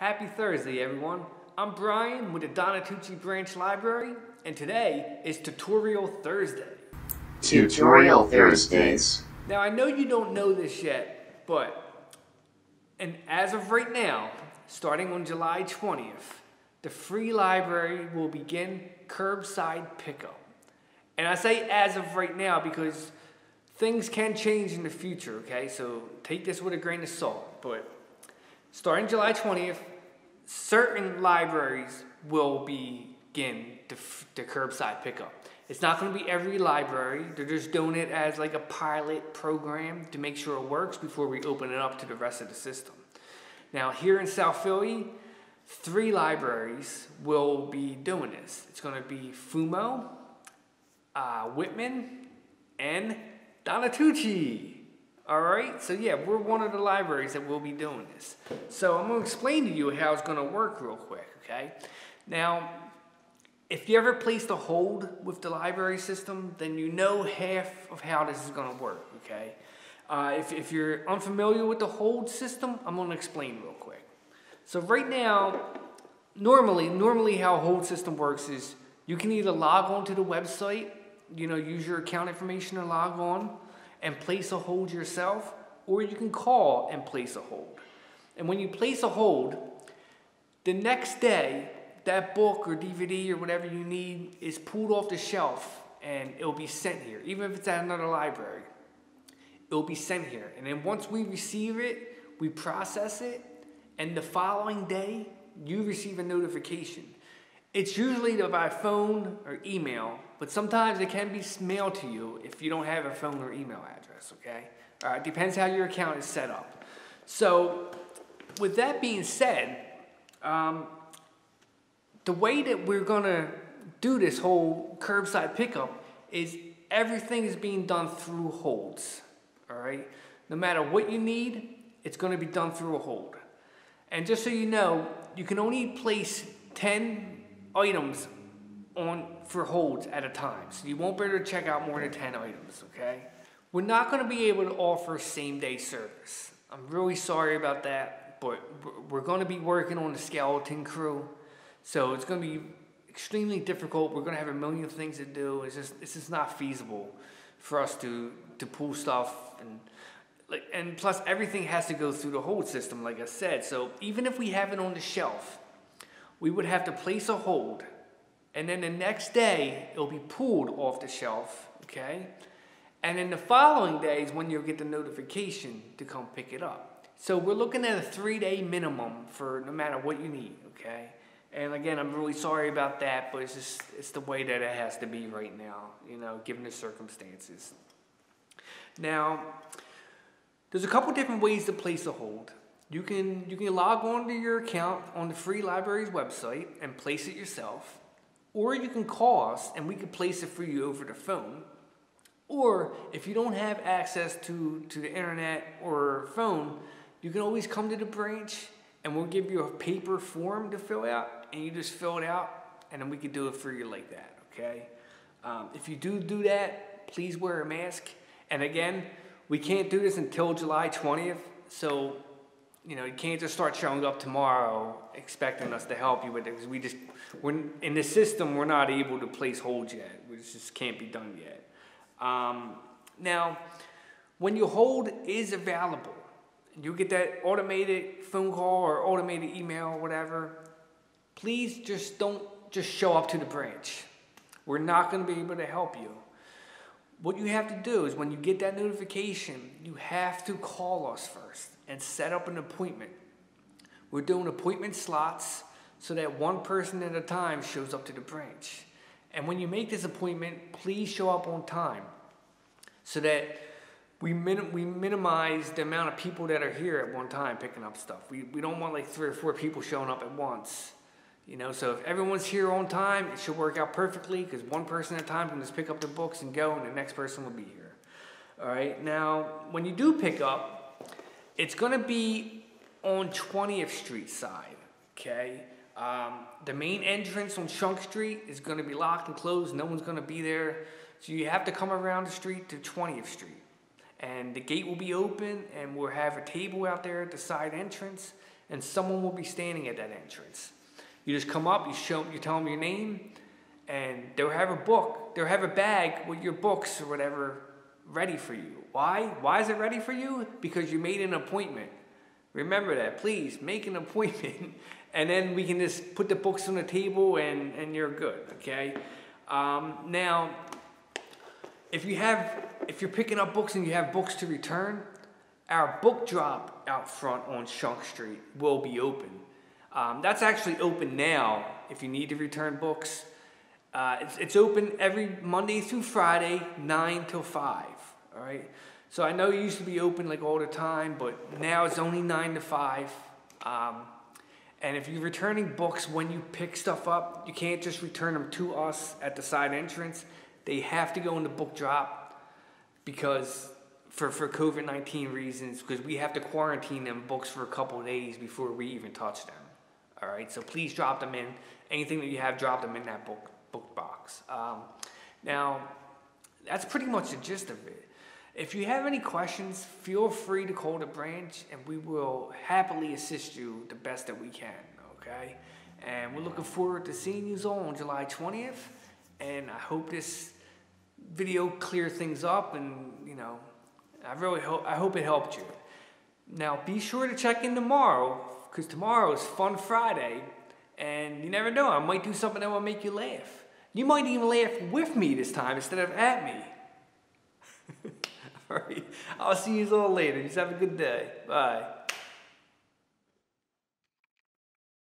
Happy Thursday, everyone. I'm Brian with the Donatucci Branch Library, and today is Tutorial Thursday. Tutorial Thursdays. Now, I know you don't know this yet, and as of right now, starting on July 20th, the free library will begin curbside pickup. And I say as of right now because things can change in the future, okay? So take this with a grain of salt. But starting July 20th, certain libraries will begin the curbside pickup. It's not going to be every library. They're just doing it as like a pilot program to make sure it works before we open it up to the rest of the system. Now, here in South Philly, 3 libraries will be doing this. It's going to be Fumo, Whitman, and Donatucci. All right, so yeah, we're one of the libraries that will be doing this. So I'm going to explain to you how it's going to work real quick, okay? Now, if you ever placed a hold with the library system, then you know half of how this is going to work, okay? If you're unfamiliar with the hold system, I'm going to explain real quick. So right now, normally how a hold system works is you can either log on to the website, use your account information to log on and place a hold yourself, or you can call and place a hold. And when you place a hold, the next day, that book or DVD or whatever you need is pulled off the shelf and it'll be sent here. Even if it's at another library, it'll be sent here. And then once we receive it, we process it, and the following day, you receive a notification. It's usually by phone or email, but sometimes it can be mailed to you if you don't have a phone or email address, okay? All right, depends how your account is set up. So with that being said, the way that we're gonna do this whole curbside pickup is everything is being done through holds, all right? No matter what you need, it's gonna be done through a hold. And just so you know, you can only place 10 items for holds at a time. So you won't be able to check out more than 10 items, okay? We're not gonna be able to offer same-day service. I'm really sorry about that, but we're gonna be working on the skeleton crew. So it's going to be extremely difficult. We're going to have a million things to do. It's just not feasible for us to pull stuff, and plus everything has to go through the hold system, like I said. So even if we have it on the shelf, we would have to place a hold, and then the next day it'll be pulled off the shelf, okay? And then the following day is when you'll get the notification to come pick it up. So we're looking at a 3-day minimum for no matter what you need, okay? And again, I'm really sorry about that, but it's the way that it has to be right now, given the circumstances. Now, there's a couple different ways to place a hold. You can log on to your account on the free library's website and place it yourself, or you can call us and we can place it for you over the phone. Or if you don't have access to the internet or phone, you can always come to the branch and we'll give you a paper form to fill out, and you just fill it out, and then we can do it for you like that, okay? If you do that, please wear a mask. And again, we can't do this until July 20th, so you can't just start showing up tomorrow expecting us to help you with it, because we're in the system, we're not able to place holds yet. We just can't be done yet. Now, when your hold is available, you get that automated phone call or automated email or whatever, please just don't just show up to the branch. We're not going to be able to help you. What you have to do is when you get that notification, you have to call us first and set up an appointment. We're doing appointment slots so that one person at a time shows up to the branch. And when you make this appointment, please show up on time so that we minimize the amount of people that are here at one time picking up stuff. We don't want like 3 or 4 people showing up at once. So if everyone's here on time, it should work out perfectly, because one person at a time can just pick up their books and go, and the next person will be here. All right. Now, when you do pick up, it's going to be on 20th Street side. Okay. The main entrance on Shunk Street is going to be locked and closed. No one's going to be there. So you have to come around the street to 20th Street. And the gate will be open, and we'll have a table out there at the side entrance, and someone will be standing at that entrance. You just come up, you tell them your name, and they'll have a book, they'll have a bag with your books or whatever ready for you. Why? Why is it ready for you? Because you made an appointment. Remember that, please, make an appointment, and then we can just put the books on the table and you're good, okay? Now, if you're picking up books and you have books to return, our book drop out front on Shunk Street will be open. That's actually open now if you need to return books. It's open every Monday through Friday, 9 till 5, all right? So I know it used to be open like all the time, but now it's only 9 to 5. And if you're returning books when you pick stuff up, you can't just return them to us at the side entrance. They have to go in the book drop because for COVID-19 reasons, because we have to quarantine them books for a couple of days before we even touch them. All right, so please drop them in. Anything that you have, drop them in that book box. Now, that's pretty much the gist of it. If you have any questions, feel free to call the branch and we will happily assist you the best that we can, okay? And we're looking forward to seeing you all on July 20th. And I hope this video cleared things up and, you know, I hope it helped you. Now, be sure to check in tomorrow because tomorrow is Fun Friday and you never know, I might do something that will make you laugh. You might even laugh with me this time instead of at me. All right, I'll see you all later. Just have a good day. Bye.